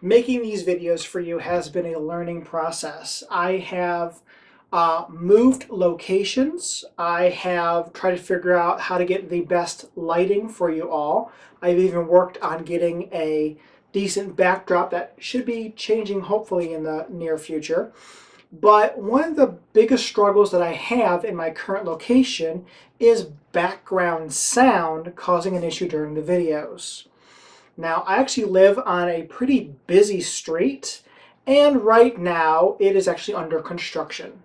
Making these videos for you has been a learning process. I have moved locations. I have tried to figure out how to get the best lighting for you all. I've even worked on getting a decent backdrop that should be changing hopefully in the near future. But one of the biggest struggles that I have in my current location is background sound causing an issue during the videos. Now, I actually live on a pretty busy street, and right now it is actually under construction.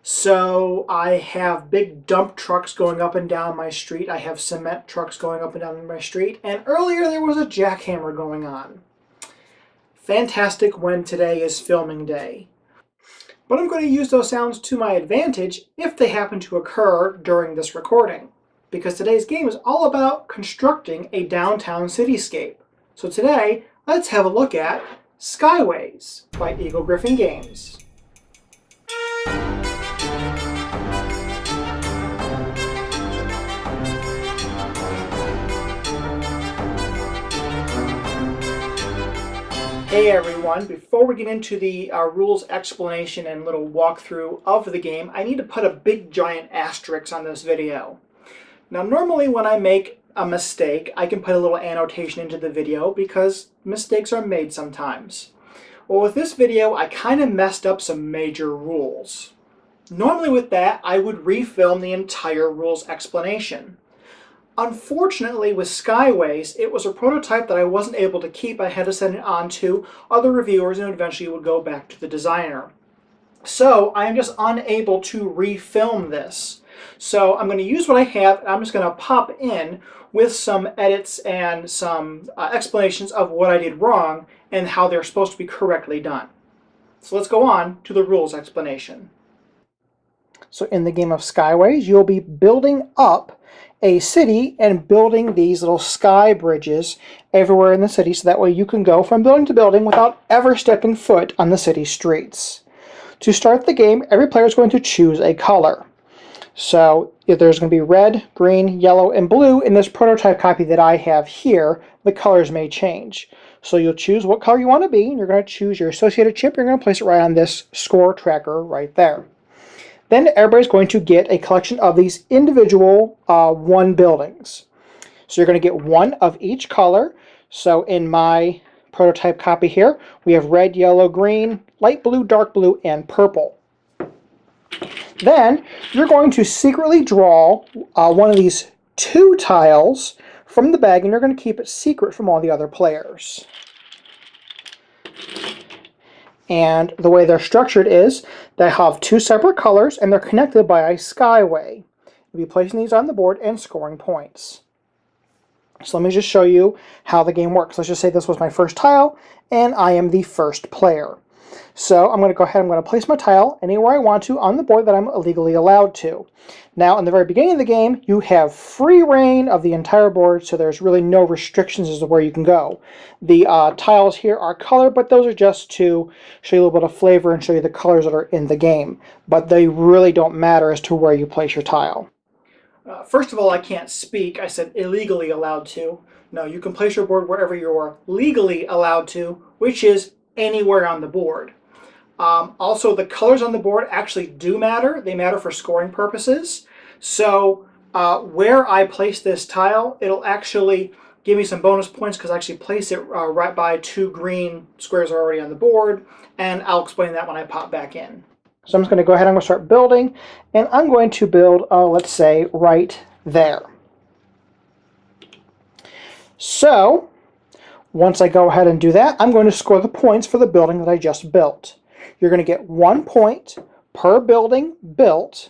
So I have big dump trucks going up and down my street. I have cement trucks going up and down my street, and earlier there was a jackhammer going on. Fantastic when today is filming day. But I'm going to use those sounds to my advantage if they happen to occur during this recording, because today's game is all about constructing a downtown cityscape. So today, let's have a look at Skyways by Eagle Gryphon Games. Hey everyone, before we get into the rules explanation and little walkthrough of the game, I need to put a big giant asterisk on this video. Now normally when I make a mistake, I can put a little annotation into the video because mistakes are made sometimes. Well, with this video, I kind of messed up some major rules. Normally with that, I would refilm the entire rules explanation. Unfortunately, with Skyways, it was a prototype that I wasn't able to keep. I had to send it on to other reviewers and eventually it would go back to the designer. So I am just unable to refilm this. So I'm going to use what I have, and I'm just going to pop in with some edits and some explanations of what I did wrong and how they're supposed to be correctly done. So let's go on to the rules explanation. So in the game of Skyways, you'll be building up a city and building these little sky bridges everywhere in the city so that way you can go from building to building without ever stepping foot on the city streets. To start the game, every player is going to choose a color. So if there's going to be red, green, yellow, and blue in this prototype copy that I have here, the colors may change. So you'll choose what color you want to be, and you're going to choose your associated chip. You're going to place it right on this score tracker right there. Then everybody's going to get a collection of these individual one buildings. So you're going to get one of each color. So in my prototype copy here, we have red, yellow, green, light blue, dark blue, and purple. Then you're going to secretly draw one of these two tiles from the bag, and you're going to keep it secret from all the other players. And the way they're structured is they have two separate colors and they're connected by a skyway. You'll be placing these on the board and scoring points. So let me just show you how the game works. Let's just say this was my first tile and I am the first player. So I'm going to go ahead, I'm going to place my tile anywhere I want to on the board that I'm legally allowed to. Now in the very beginning of the game, you have free reign of the entire board, so there's really no restrictions as to where you can go. The tiles here are colored, but those are just to show you a little bit of flavor and show you the colors that are in the game. But they really don't matter as to where you place your tile. First of all, I can't speak. I said illegally allowed to. No, you can place your board wherever you're legally allowed to, which is anywhere on the board. Also, the colors on the board actually do matter. They matter for scoring purposes. So where I place this tile, it'll actually give me some bonus points because I actually place it right by two green squares already on the board, and I'll explain that when I pop back in. So I'm just going to go ahead and I'm going to start building, and I'm going to build, let's say, right there. So once I go ahead and do that, I'm going to score the points for the building that I just built. You're going to get 1 point per building built,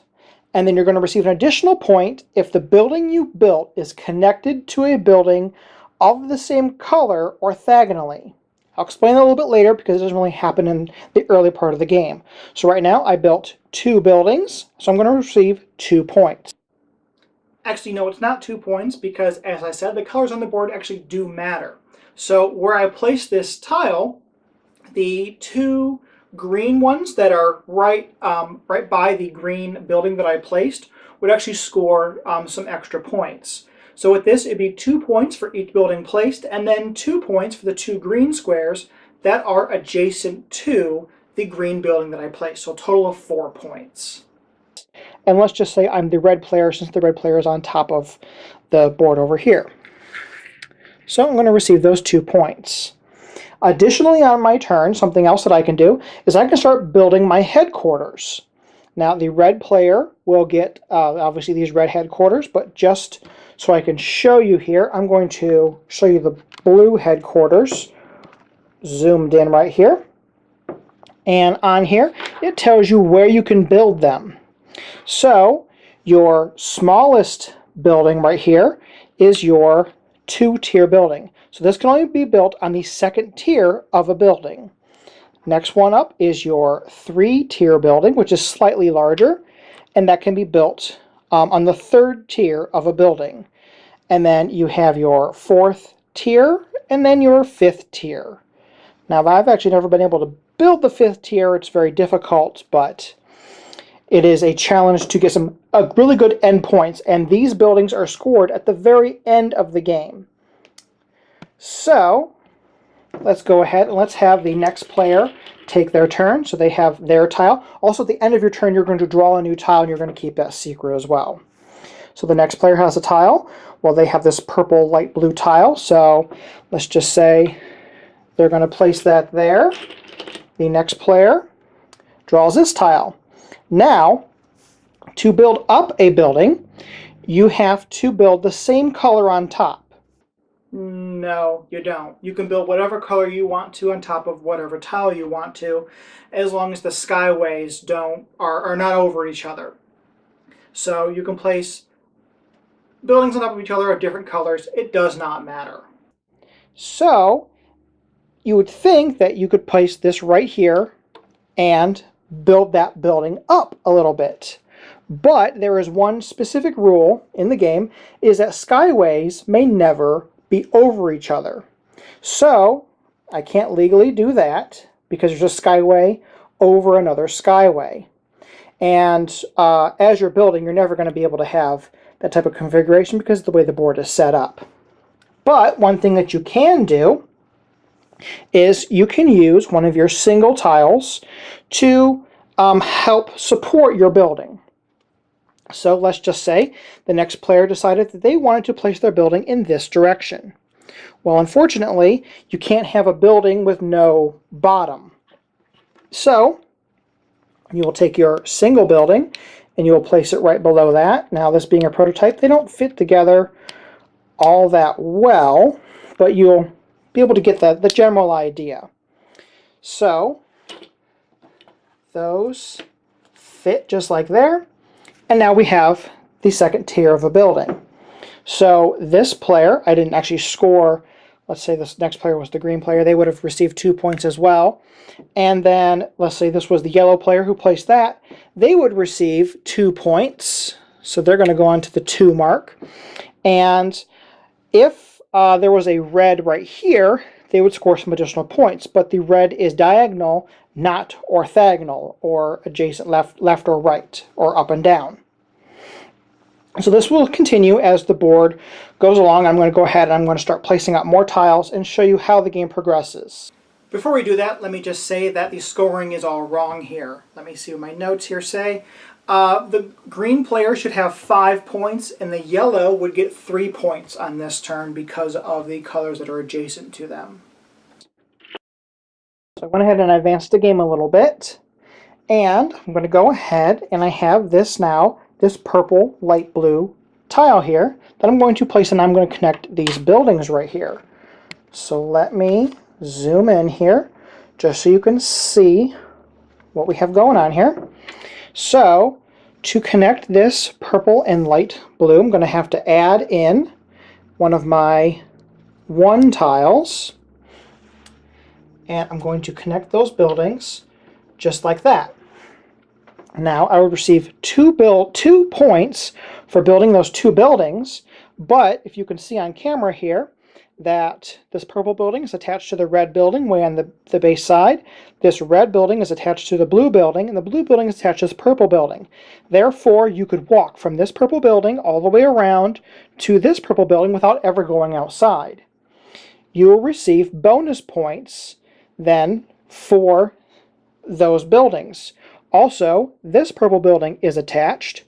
and then you're going to receive an additional point if the building you built is connected to a building of the same color orthogonally. I'll explain that a little bit later because it doesn't really happen in the early part of the game. So right now I built 2 buildings, so I'm going to receive 2 points. Actually, no, it's not 2 points because, as I said, the colors on the board actually do matter. So where I place this tile, the 2 green ones that are right by the green building that I placed would actually score some extra points. So with this, it'd be 2 points for each building placed, and then 2 points for the 2 green squares that are adjacent to the green building that I placed. So a total of 4 points. And let's just say I'm the red player, since the red player is on top of the board over here. So I'm going to receive those 2 points. Additionally, on my turn, something else that I can do is I can start building my headquarters. Now, the red player will get, obviously, these red headquarters, but just so I can show you here, I'm going to show you the blue headquarters, zoomed in right here. And on here, it tells you where you can build them. So, your smallest building right here is your 2-tier building. So this can only be built on the 2nd tier of a building. Next one up is your 3-tier building, which is slightly larger, and that can be built on the 3rd tier of a building. And then you have your 4th tier, and then your 5th tier. Now, I've actually never been able to build the 5th tier. It's very difficult, but it is a challenge to get a really good endpoints, and these buildings are scored at the very end of the game. So, let's go ahead and let's have the next player take their turn, so they have their tile. Also, at the end of your turn, you're going to draw a new tile, and you're going to keep that secret as well. So the next player has a tile. Well, they have this purple light blue tile, so let's just say they're going to place that there. The next player draws this tile. Now, to build up a building, you have to build the same color on top. No, you don't. You can build whatever color you want to on top of whatever tile you want to, as long as the skyways are not over each other. So you can place buildings on top of each other of different colors. It does not matter. So you would think that you could place this right here and build that building up a little bit. But there is one specific rule in the game, is that skyways may never be over each other. So I can't legally do that because there's a skyway over another skyway. And as you're building, you're never going to be able to have that type of configuration because of the way the board is set up. But one thing that you can do is you can use one of your single tiles to help support your building. So let's just say the next player decided that they wanted to place their building in this direction. Well, unfortunately, you can't have a building with no bottom. So you will take your single building and you will place it right below that. Now, this being a prototype, they don't fit together all that well, but you'll be able to get the general idea. So those fit just like there. And now we have the 2nd tier of a building. So this player, I didn't actually score, let's say this next player was the green player, they would have received 2 points as well. And then, let's say this was the yellow player who placed that, they would receive 2 points. So they're going to go on to the 2 mark. And if there was a red right here, they would score some additional points. But the red is diagonal, not orthogonal, or adjacent left or right, or up and down. So this will continue as the board goes along. I'm going to go ahead and I'm going to start placing out more tiles and show you how the game progresses. Before we do that, let me just say that the scoring is all wrong here. Let me see what my notes here say. The green player should have 5 points, and the yellow would get 3 points on this turn because of the colors that are adjacent to them. So I went ahead and advanced the game a little bit, and I'm going to go ahead and I have this now, this purple light blue tile here that I'm going to place, and I'm going to connect these buildings right here. So let me zoom in here just so you can see what we have going on here. So to connect this purple and light blue, I'm going to have to add in one of my 1 tiles, and I'm going to connect those buildings just like that. Now I would receive 2 points for building those 2 buildings, but if you can see on camera here, that this purple building is attached to the red building way on the base side. This red building is attached to the blue building, and the blue building is attached to this purple building. Therefore, you could walk from this purple building all the way around to this purple building without ever going outside. You will receive bonus points then for those buildings. Also, this purple building is attached,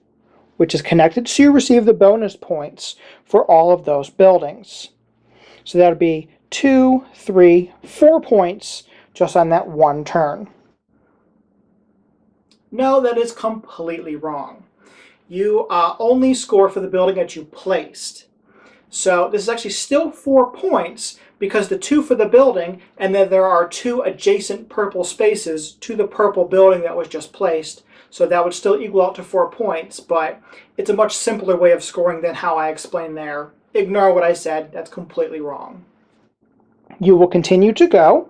which is connected, so you receive the bonus points for all of those buildings. So that would be 2, 3, 4 points just on that one turn. No, that is completely wrong. You only score for the building that you placed. So this is actually still 4 points because the 2 for the building, and then there are 2 adjacent purple spaces to the purple building that was just placed. So that would still equal out to 4 points, but it's a much simpler way of scoring than how I explained there. Ignore what I said, that's completely wrong. You will continue to go.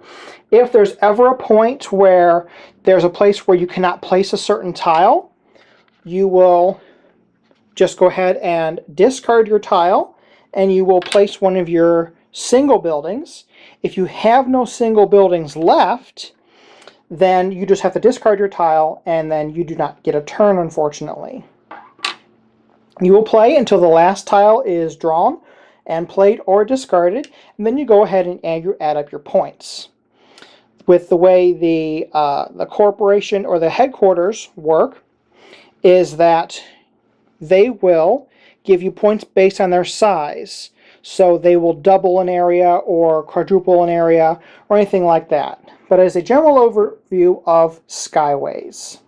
If there's ever a point where there's a place where you cannot place a certain tile, you will just go ahead and discard your tile, and you will place one of your single buildings. If you have no single buildings left, then you just have to discard your tile, and then you do not get a turn, unfortunately. You will play until the last tile is drawn and played or discarded, and then you go ahead and add up your points. With the way the corporation or the headquarters work is that they will give you points based on their size. So they will double an area or quadruple an area or anything like that. But as a general overview of Skyways.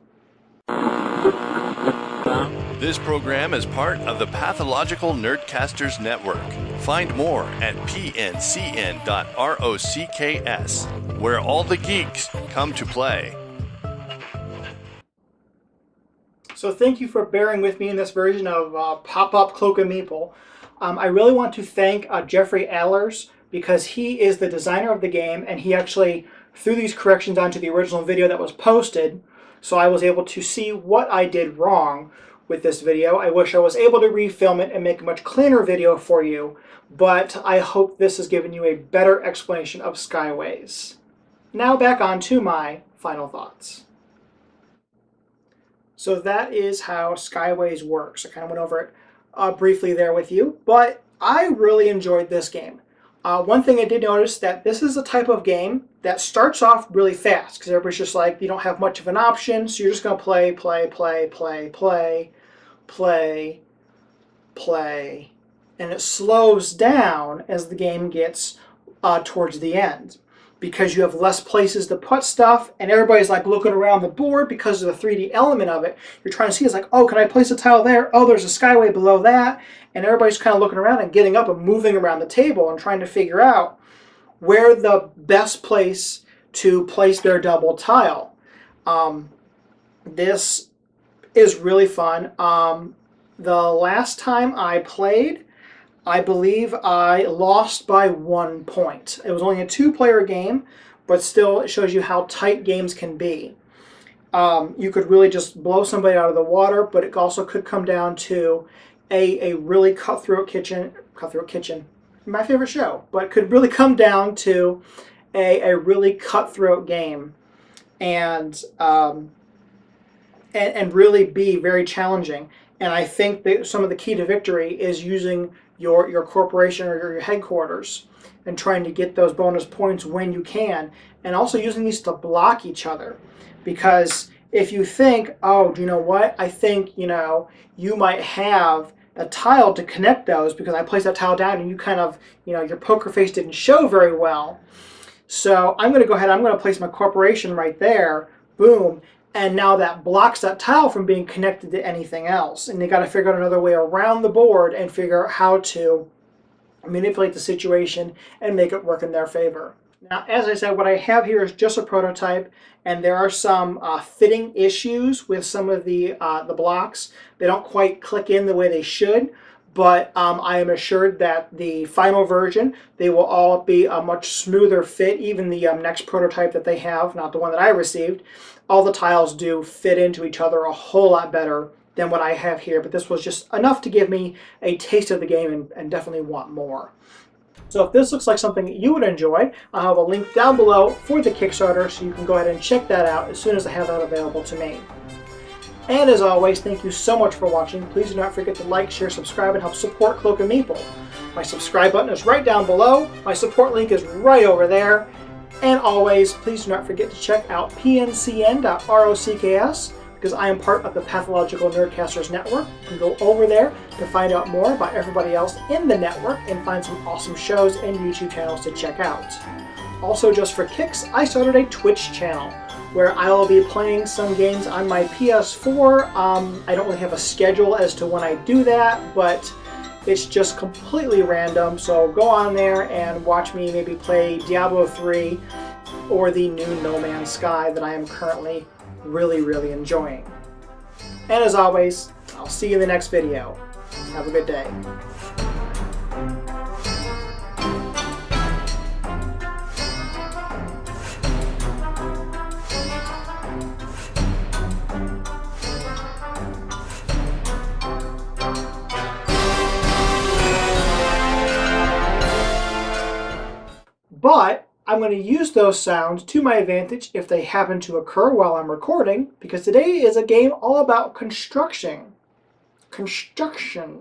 This program is part of the Pathological Nerdcasters Network. Find more at pncn.rocks, where all the geeks come to play. So thank you for bearing with me in this version of Pop-Up Cloak and Meeple. I really want to thank Jeffrey Allers because he is the designer of the game, and he actually threw these corrections onto the original video that was posted, so I was able to see what I did wrong with this video. I wish I was able to refilm it and make a much cleaner video for you, but I hope this has given you a better explanation of Skyways. Now back on to my final thoughts. So that is how Skyways works. I kind of went over it briefly there with you, but I really enjoyed this game. One thing I did notice that this is a type of game that starts off really fast because everybody's just like, you don't have much of an option, so you're just going to play, and it slows down as the game gets towards the end because you have less places to put stuff, and everybody's like looking around the board because of the 3D element of it. You're trying to see, it's like, oh, can I place a tile there? Oh, there's a skyway below that. And everybody's kind of looking around and getting up and moving around the table and trying to figure out where the best place to place their double tile. This is really fun. The last time I played, I believe I lost by 1 point. It was only a 2-player game, but still it shows you how tight games can be. You could really just blow somebody out of the water, but it also could come down to a really cutthroat kitchen, my favorite show, but could really come down to a really cutthroat game and really be very challenging. And I think that some of the key to victory is using your corporation or your headquarters and trying to get those bonus points when you can, and also using these to block each other. Because if you think, oh, do you know what? I think, you might have a tile to connect those because I placed that tile down and you kind of, your poker face didn't show very well. So I'm going to go ahead, I'm going to place my corporation right there, boom, and now that blocks that tile from being connected to anything else. And they got to figure out another way around the board and figure out how to manipulate the situation and make it work in their favor. Now, as I said, what I have here is just a prototype, and there are some fitting issues with some of the blocks. They don't quite click in the way they should, but I am assured that the final version, they will all be a much smoother fit. Even the next prototype that they have, not the one that I received, all the tiles do fit into each other a whole lot better than what I have here, but this was just enough to give me a taste of the game and definitely want more. So if this looks like something you would enjoy, I'll have a link down below for the Kickstarter so you can go ahead and check that out as soon as I have that available to me. And as always, thank you so much for watching. Please do not forget to like, share, subscribe, and help support Cloak and Meeple. My subscribe button is right down below. My support link is right over there. And always, please do not forget to check out pncn.rocks because I am part of the Pathological Nerdcasters Network. You can go over there to find out more about everybody else in the network and find some awesome shows and YouTube channels to check out. Also, just for kicks, I started a Twitch channel where I will be playing some games on my PS4. I don't really have a schedule as to when I do that, but it's just completely random. So go on there and watch me maybe play Diablo 3 or the new No Man's Sky that I am currently really enjoying. And as always, I'll see you in the next video. Have a good day. But I'm going to use those sounds to my advantage if they happen to occur while I'm recording, because today is a game all about construction. Construction.